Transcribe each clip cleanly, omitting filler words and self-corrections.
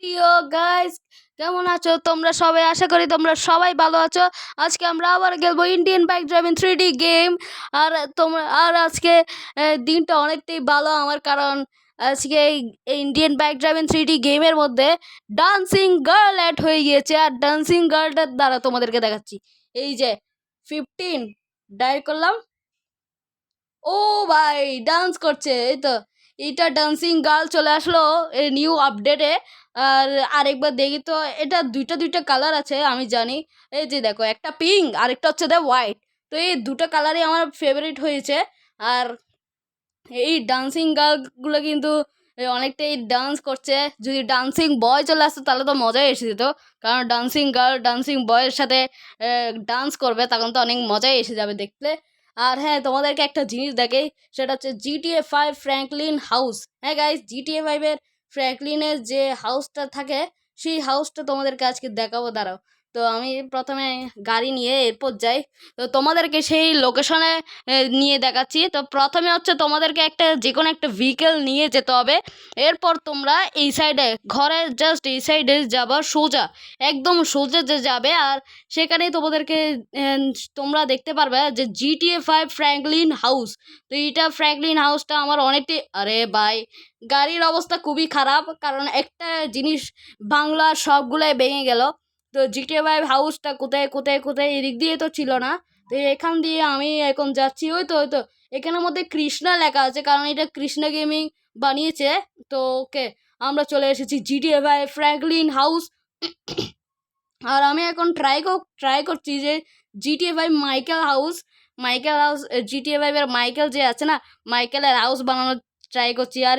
প্রিয় গাইস, কেমন আছো তোমরা সবাই? আশা করি তোমরা সবাই ভালো আছো। আজকে আমরা আবার খেলবো Indian bike driving 3D game. আজকে দিনটা অনেকটাই ভালো আমার, কারণ আজকে এই ইন্ডিয়ান বাইক ড্রাইভিং 3D গেমের মধ্যে ডান্সিং গার্ল অ্যাড হয়ে গিয়েছে। আর ডান্সিং গার্লটার দ্বারা তোমাদেরকে দেখাচ্ছি। এই যে 15 ডায়াল করলাম, ও ভাই ডান্স করছে। এই তো এটা ডান্সিং গার্ল চলে আসলো এই নিউ আপডেটে। আর আরেকবার দেখি তো, এটা দুইটা দুইটা কালার আছে আমি জানি। এই যে দেখো, একটা পিঙ্ক আরেকটা হচ্ছে হোয়াইট। তো এই দুটো কালারই আমার ফেভারিট হয়েছে। আর এই ডান্সিং গার্লগুলো কিন্তু অনেকটাই ডান্স করছে। যদি ডান্সিং বয় চলে আসতো তাহলে তো মজাই এসে যেত, কারণ ডান্সিং গার্ল ডান্সিং বয়ের সাথে ডান্স করবে, তখন তো অনেক মজাই এসে যাবে দেখতে। আর হ্যাঁ, তোমাদেরকে একটা জিনিস দেখাই, সেটা হচ্ছে GTA 5 ফ্র্যাঙ্কলিন হাউস। হ্যাঁ গাইস, GTA 5-এর ফ্র্যাঙ্কলিনের যে হাউসটা থাকে, সেই হাউসটা তোমাদেরকে আজকে দেখাবো। দাঁড়াও, তো আমি প্রথমে গাড়ি নিয়ে এরপর যাই, তো তোমাদেরকে সেই লোকেশনে নিয়ে দেখাচ্ছি। তো প্রথমে হচ্ছে তোমাদেরকে যে কোনো একটা ভেহিকেল নিয়ে যেতে হবে। এরপর তোমরা এই সাইডে, ঘরের জাস্ট এই সাইডে যাবা, সোজা একদম সোজা যে যাবে, আর সেখানেই তোমাদেরকে তোমরা দেখতে পারবে যে GTA 5 ফ্র্যাঙ্কলিন হাউস। তো এইটা ফ্র্যাঙ্কলিন হাউসটা আমার অনেকটাই, আরে ভাই গাড়ির অবস্থা খুবই খারাপ, কারণ একটা জিনিস বাংলা সবগুলাই ভেঙে গেল। তো GTA 5 হাউসটা কোথায় কোথায় কোথায়, এদিক দিয়ে তো ছিল না। তো এখান দিয়ে আমি এখন যাচ্ছি। ওই তো এখানের মধ্যে কৃষ্ণা লেখা আছে, কারণ এটা কৃষ্ণা গেমিং বানিয়েছে। তো ওকে, আমরা চলে এসেছি GTA 5 ফ্র্যাঙ্কলিন হাউস। আর আমি এখন ট্রাই করছি যে GTA 5 মাইকেল হাউস GTA 5-এর মাইকেল যে আছে না, মাইকেলের হাউস বানানোর ট্রাই করছি। আর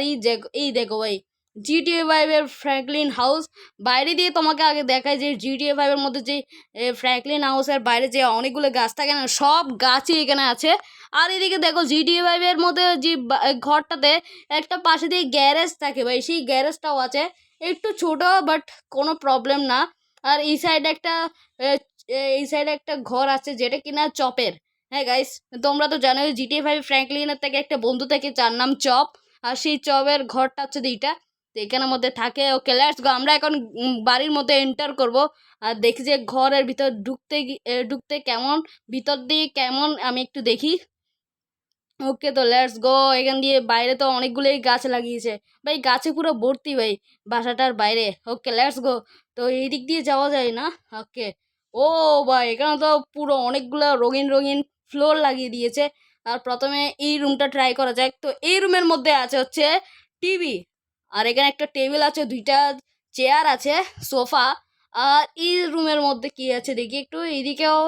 এই দেখো ভাই, GTA 5-এর ফ্র্যাঙ্কলিন হাউস। বাইরে দিয়ে তোমাকে আগে দেখায় যে GTA 5-এর মধ্যে যে ফ্র্যাঙ্কলিন হাউসের বাইরে যে অনেকগুলো গাছ থাকে না, সব গাছই এখানে আছে। আর এদিকে দেখো GTA 5-এর মধ্যে যে ঘরটাতে একটা পাশে দিয়ে গ্যারেজ থাকে ভাই, সেই গ্যারেজটাও আছে। একটু ছোট, বাট কোনো প্রবলেম না। আর আহ, এই সাইডে একটা ঘর আছে যেটা কিনা চপের। হ্যাঁ গাইস, তোমরা তো জানোই GTA 5 ফ্র্যাঙ্কলিনের থেকে একটা বন্ধু থেকে, যার নাম চপ। আর সেই চপের ঘরটা হচ্ছে এইটা। তো এখানের মধ্যে থাকে। ওকে, লেটস গো। আমরা এখন বাড়ির মধ্যে এন্টার করব। আর দেখি যে ঘরের ভিতর ঢুকতে কেমন, ভিতর দিয়ে কেমন, আমি একটু দেখি। ওকে, তো লেটস গো। এখান দিয়ে বাইরে তো অনেকগুলোই গাছ লাগিয়েছে ভাই, গাছে পুরো ভর্তি ভাই বাসাটার বাইরে। ওকে, লেটস গো। তো এই দিক দিয়ে যাওয়া যায় না। ওকে, ও ভাই এখানে তো পুরো অনেকগুলো রঙিন রঙিন ফ্লোর লাগিয়ে দিয়েছে। আর প্রথমে এই রুমটা ট্রাই করা যাক। তো এই রুমের মধ্যে আছে হচ্ছে টিভি, আর এখানে একটা টেবিল আছে, দুইটা চেয়ার আছে, সোফা। আর এই রুমের মধ্যে কি আছে দেখি একটু, এইদিকেও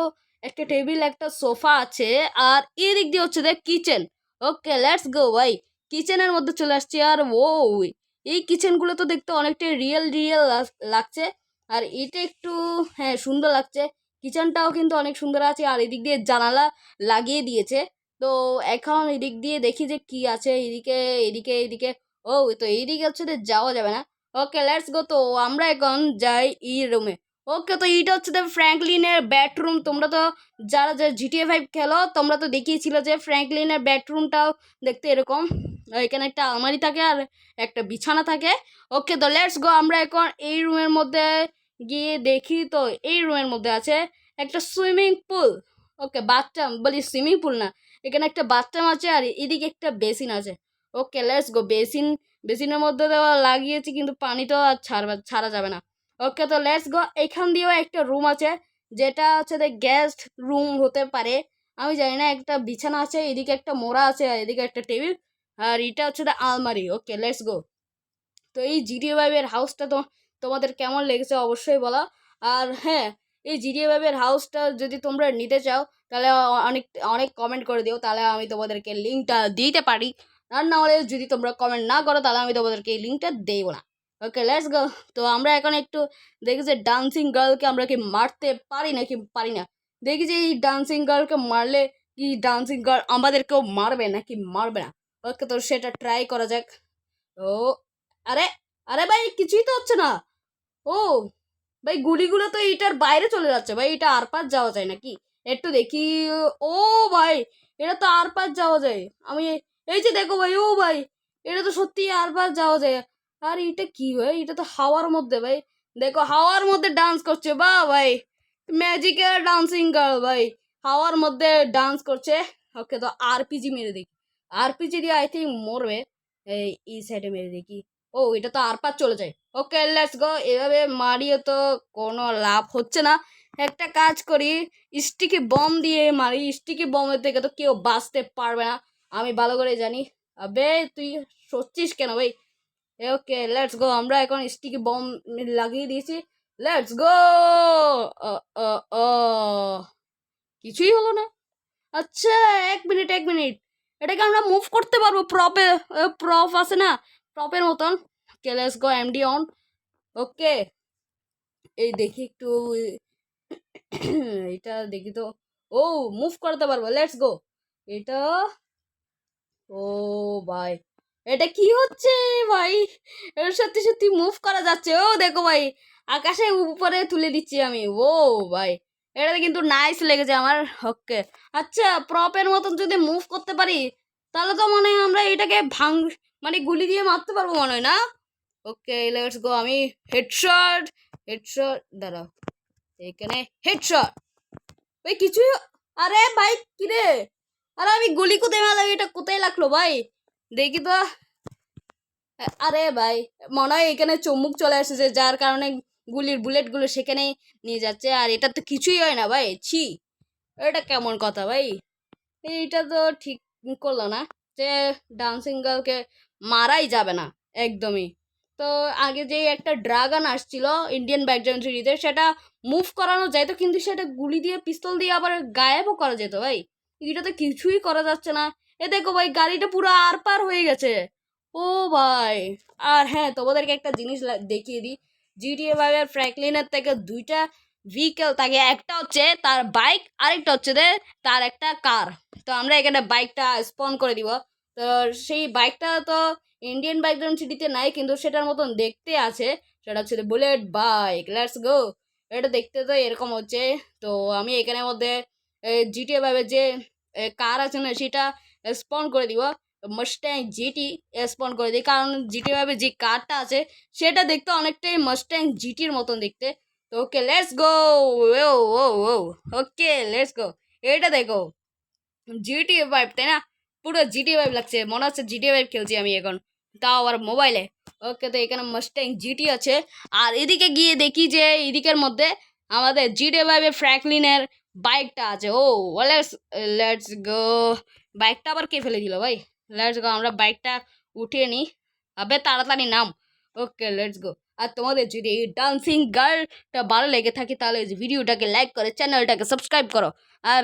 একটা টেবিল একটা সোফা আছে। আর এই দিক দিয়ে হচ্ছে দেখ কিচেন। ওকে, লেটস গো ভাই। কিচেনের মধ্যে চলে আসছে। আর এই কিচেনগুলো তো দেখতে অনেকটা রিয়েল রিয়েল লাগছে। আর এটা একটু, হ্যাঁ, সুন্দর লাগছে। কিচেনটাও কিন্তু অনেক সুন্দর আছে। আর এদিক দিয়ে জানালা লাগিয়ে দিয়েছে। তো এখন এদিক দিয়ে দেখি যে কি আছে এদিকে, এদিকে এদিকে। ও, তো এইদিকে হচ্ছে যে যাওয়া যাবে না। ওকে, লেটস গো। তো আমরা এখন যাই এই রুমে। ওকে, তো এইটা হচ্ছে ফ্র্যাঙ্কলিনের বেডরুম। তোমরা তো যারা GTA 5 খেলো, তোমরা তো দেখিয়েছিল যে ফ্র্যাঙ্কলিনের বেডরুমটাও দেখতে এরকম। এখানে একটা আলমারি থাকে আর একটা বিছানা থাকে। ওকে, তো লেটস গো। আমরা এখন এই রুমের মধ্যে গিয়ে দেখি। তো এই রুমের মধ্যে আছে একটা সুইমিং পুল। ওকে, বাথটাব বলি, সুইমিং পুল না, এখানে একটা বাথটাব আছে আর এদিকে একটা বেসিন আছে। ওকে, লেটস গো। বেসিনের মধ্যে দেওয়া লাগিয়েছি, কিন্তু পানি তো আর ছাড়া যাবে না। ওকে, তো লেটস গো। এখান দিয়েও একটা রুম আছে, যেটা হচ্ছে গেস্ট রুম হতে পারে, আমি জানি না। একটা বিছানা আছে, এদিকে একটা মোড়া আছে আর এদিকে একটা টেবিল। আর এটা হচ্ছে আলমারি। ওকে, লেটস গো। তো এই GTA 5-এর হাউসটা তো তোমাদের কেমন লেগেছে অবশ্যই বলো। আর হ্যাঁ, এই GTA 5-এর হাউসটা যদি তোমরা নিতে চাও, তাহলে অনেক অনেক কমেন্ট করে দিও, তাহলে আমি তোমাদেরকে লিঙ্কটা দিতে পারি। আর না হলে যদি তোমরা কমেন্ট না করো, তাহলে আমি তোমাদেরকে এই লিঙ্কটা দেবো না। ওকে, লেটস গো। তো আমরা এখন একটু দেখি যে ডান্সিং গার্লকে আমরা কি মারতে পারি নাকি পারি না। দেখি যে এই ডান্সিং গার্লকে মারলে কি ডান্সিং গার্ল আমাদেরকেও মারবে নাকি মারবে না। ওকে, তো সেটা ট্রাই করা যাক। ও, আরে আরে ভাই, কিছুই তো হচ্ছে না। ও ভাই, গুলিগুলো তো এইটার বাইরে চলে যাচ্ছে ভাই, এটা আর পার যাওয়া যায় নাকি একটু দেখি। ও ভাই, এটা তো আর পার যাওয়া যায়। আমি এই যে দেখো ভাই, ও ভাই, এটা তো সত্যি আর পার যাওয়া যায়। আর এটা কি ভাই, এটা তো হাওয়ার মধ্যে ভাই, দেখো হাওয়ার মধ্যে ডান্স করছে, বাহ ভাই, ম্যাজিক্যাল ডান্সিং গার্ল ভাই, হাওয়ার মধ্যে ডান্স করছে। ওকে, তো আরপিজি মেরে দেখি, আরপিজি দিয়ে আই থিঙ্ক মরবে। এই সাইডে মেরে দেখি, ও এটা তো আর পার চলে যায়। ওকে লেটস গো, এভাবে মারিয়ে তো কোনো লাভ হচ্ছে না, একটা কাজ করি, স্টিকি বম দিয়ে মারি, স্টিকি বমের থেকে তো কেউ বাঁচতে পারবে না, আমি ভালো করে জানি। আবে তুই সচ্ছিস কেন ভাই? ওকে লেটস গো, আমরা এখন স্টিকি বম লাগিয়ে দিয়েছি, লেটস গো। কিছুই হলো না। আচ্ছা, এক মিনিট এক মিনিট, এটাকে আমরা মুভ করতে পারবো প্রপে, প্রপ আছে না প্রপের মতন। Okay let's go, MD on. Okay, এই দেখি একটু এটা দেখি তো, ও মুভ করতে পারবো, লেটস গো। এটা, ও ভাই, এটা কি হচ্ছে ভাই, সত্যি সত্যি মুভ করা যাচ্ছে, ও দেখো ভাই, আকাশে উপরে তুলে দিচ্ছি আমি, ও ভাই, এটা কিন্তু নাইস লেগেছে আমার। ওকে, আচ্ছা প্রপের মতন যদি মুভ করতে পারি তাহলে তো মনে হয় আমরা এটাকে মানে গুলি দিয়ে মারতে পারবো মনে হয় না। ওকে লেটস গো, আমি হেডশট, হেডশট দাঁড়াও, এখানে হেডশট, ওই কিছুই, আরে ভাই কিরে, আরে আমি গুলি কোথায় মারলাম, এটা কোথায় লাগলো ভাই, দেখি তো। আরে ভাই, মনে হয় এখানে চুম্বুক চলে এসেছে, যার কারণে গুলির বুলেটগুলো সেখানেই নিয়ে যাচ্ছে, আর এটা তো কিছুই হয় না ভাই, ছি, এটা কেমন কথা ভাই, এইটা তো ঠিক করলো না, যে ডান্সিং গার্লকে মারাই যাবে না একদমই। তো আগে যে একটা ড্রাগন আসছিল ইন্ডিয়ান ব্যাকগ্রাউন্ড থ্রিতে, সেটা মুভ করানো যাইতো, কিন্তু সেটা গুলি দিয়ে পিস্তল দিয়ে আবার গায়েবও করা যেত ভাই, এটা তো কিছুই করা যাচ্ছে না। এ দেখো ভাই, গাড়িটা পুরো আর পার হয়ে গেছে, ও ভাই। আর হ্যাঁ, তোমাদেরকে একটা জিনিস দেখিয়ে দিই, জিটিএ ফাইভের ফ্র্যাঙ্কলিনের থেকে দুইটা ভেহিকেল থাকে, একটা হচ্ছে তার বাইক, আরেকটা হচ্ছে তার একটা কার। তো আমরা এখানে বাইকটা স্পন করে দিব। তো সেই বাইকটা তো ইন্ডিয়ান ব্যাকগ্রাউন্ড সিটিতে নাই, কিন্তু সেটার মতন দেখতে আছে, সেটা হচ্ছে বুলেট বাইক, লেটস গো। এটা দেখতে তো এরকম হচ্ছে। তো আমি এখানের মধ্যে জিটিএ ফাইভের যে কার আছে না, সেটা স্পন করে দিব, মাস্ট্যাং জিটি স্পন করে দিই, কারণ জিটি ভাবে যে কারটা আছে সেটা দেখতে অনেকটাই মাস্ট্যাং জিটির মতন দেখতে। তো ওকে let's go, O O O, okay let's গো। এটা দেখো, জিটি ফাইভ তাই না, পুরো জিটি ফাইভ লাগছে, মনে হচ্ছে জিটি ফাইভ খেলছি আমি এখন, তাও আবার মোবাইলে। ওকে, তো এখানে মাস্ট্যাং জিটি আছে, আর এদিকে গিয়ে দেখি যে এদিকের মধ্যে আমাদের জিটি ফাইভের ফ্র্যাঙ্কলিনের বাইকটা আছে। ও লেটস লেটস গো, বাইকটা আবার কে ফেলে দিল ভাই, লেটস গো, আমরা বাইকটা উঠিয়ে নিই, আবে তাড়াতাড়ি নাম। ওকে লেটস গো। আর তোমাদের যদি এই ডান্সিং গার্লটা ভালো লেগে থাকে তাহলে ভিডিওটাকে লাইক করে চ্যানেলটাকে সাবস্ক্রাইব করো। আর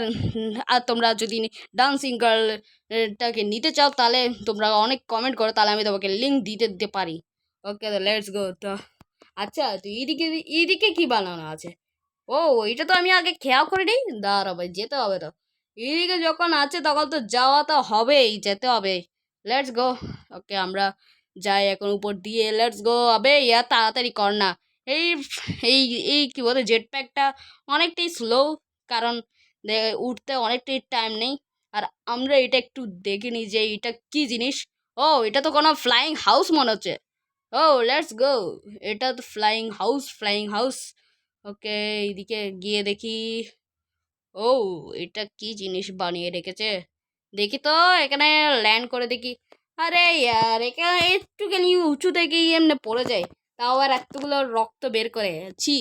আর তোমরা যদি ডান্সিং গার্লটাকে নিতে চাও তাহলে তোমরা অনেক কমেন্ট করো, তাহলে আমি তোমাকে লিঙ্ক দিতে পারি। ওকে, তো লেটস গো। তো আচ্ছা, তো এইদিকে কি বানানো আছে? ও, এটা তো আমি আগে খেয়াল করিনি, দাঁড়াও ভাই, যেতে হবে তো, এইদিকে যখন আছে তখন তো যাওয়া তো হবেই, যেতে হবে, লেটস গো। ওকে, আমরা যাই এখন উপর দিয়ে, লেটস গো। আবে ইয়া তাড়াতাড়ি কর না, এই এই এই কি বলে, জেট প্যাকটা অনেকটাই স্লো, কারণ উঠতে অনেকটাই টাইম নেই। আর আমরা এটা একটু দেখে নিই যে এটা কি জিনিস। ও, এটা তো কোনো ফ্লাইং হাউস মনে হচ্ছে। ও লেটস গো, এটা তো ফ্লাইং হাউস, ফ্লাইং হাউস। ওকে, এইদিকে গিয়ে দেখি, ও এটা কি জিনিস বানিয়ে রেখেছে, দেখি তো, এখানে ল্যান্ড করে দেখি। আরে ইয়ার, এখানে একটুখানি উঁচু থেকেই এমনি পড়ে যায়, তাও আর এতগুলো রক্ত বের করে, ছি।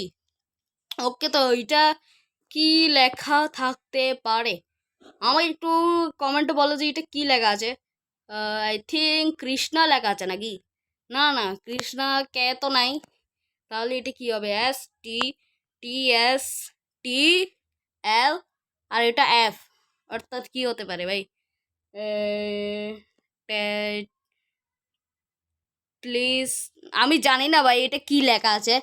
ওকে, তো এটা কি লেখা থাকতে পারে, আমার একটু কমেন্টে বলো যে এটা কি লেখা আছে। আই থিঙ্ক কৃষ্ণা লেখা আছে নাকি, না না, কৃষ্ণা কে তো নাই, তাহলে এটা কি হবে, S T T S T এল, আর এটা এফ, অর্থাৎ কি হতে পারে ভাই, প্লিজ, আমি জানি না ভাই এটা কি লেখা আছে,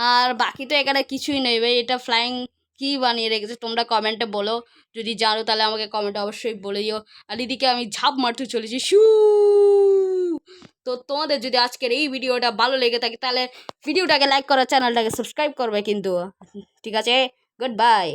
আর বাকি তো এখানে কিছুই নেই ভাই, এটা ফ্লাইং কি বানিয়ে রেখেছে তোমরা কমেন্টে বলো, যদি জানো তাহলে আমাকে কমেন্টে অবশ্যই বলে দিও। আর এদিকে আমি ঝাঁপ মারতে চলেছি, শু। তো তোমাদের যদি আজকের এই ভিডিওটা ভালো লেগে থাকে তাহলে ভিডিওটাকে লাইক করো, চ্যানেলটাকে সাবস্ক্রাইব করবে কিন্তু, ঠিক আছে, গুড বাই।